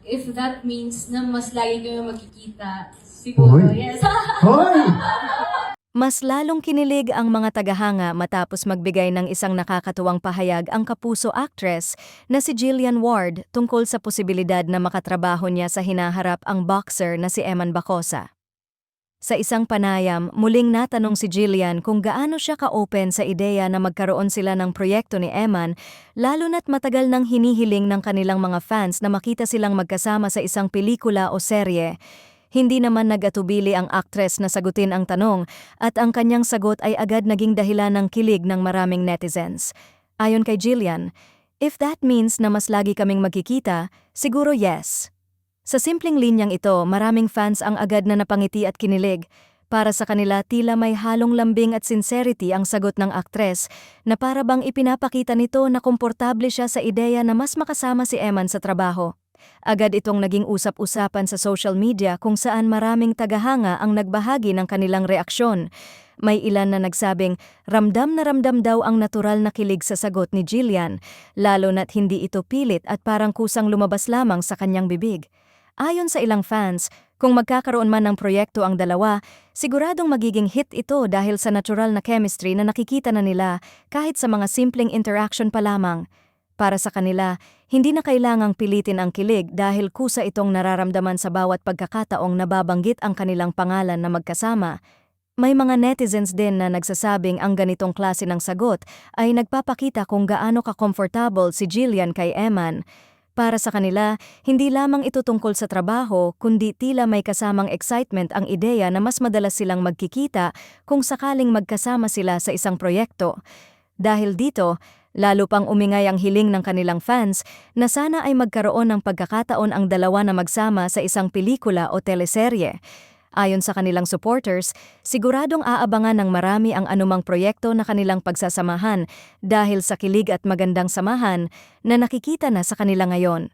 if that means na mas lagi kami magkikita, siguro, Hoy. yes. Hoy! Mas lalong kinilig ang mga tagahanga matapos magbigay ng isang nakakatuwang pahayag ang kapuso actress na si Jillian Ward tungkol sa posibilidad na makatrabaho niya sa hinaharap ang boxer na si Eman Bacosa. Sa isang panayam, muling natanong si Jillian kung gaano siya ka-open sa ideya na magkaroon sila ng proyekto ni Eman, lalo na't matagal nang hinihiling ng kanilang mga fans na makita silang magkasama sa isang pelikula o serye. Hindi naman nag-atubili ang aktres na sagutin ang tanong at ang kanyang sagot ay agad naging dahilan ng kilig ng maraming netizens. Ayon kay Jillian, "If that means na mas lagi kaming magkikita, siguro yes." Sa simpleng linyang ito, maraming fans ang agad na napangiti at kinilig. Para sa kanila, tila may halong lambing at sincerity ang sagot ng aktres na para bang ipinapakita nito na komportable siya sa ideya na mas makasama si Eman sa trabaho. Agad itong naging usap-usapan sa social media kung saan maraming tagahanga ang nagbahagi ng kanilang reaksyon. May ilan na nagsabing ramdam na ramdam daw ang natural na kilig sa sagot ni Jillian, lalo na't hindi ito pilit at parang kusang lumabas lamang sa kanyang bibig. Ayon sa ilang fans, kung magkakaroon man ng proyekto ang dalawa, siguradong magiging hit ito dahil sa natural na chemistry na nakikita na nila kahit sa mga simpleng interaction pa lamang. Para sa kanila, hindi na kailangang pilitin ang kilig dahil kusa itong nararamdaman sa bawat pagkakataong nababanggit ang kanilang pangalan na magkasama. May mga netizens din na nagsasabing ang ganitong klase ng sagot ay nagpapakita kung gaano ka-comfortable si Jillian kay Eman. Para sa kanila, hindi lamang ito tungkol sa trabaho, kundi tila may kasamang excitement ang ideya na mas madalas silang magkikita kung sakaling magkasama sila sa isang proyekto. Dahil dito, lalo pang umingay ang hiling ng kanilang fans na sana ay magkaroon ng pagkakataon ang dalawa na magsama sa isang pelikula o teleserye. Ayon sa kanilang supporters, siguradong aabangan ng marami ang anumang proyekto na kanilang pagsasamahan dahil sa kilig at magandang samahan na nakikita na sa kanila ngayon.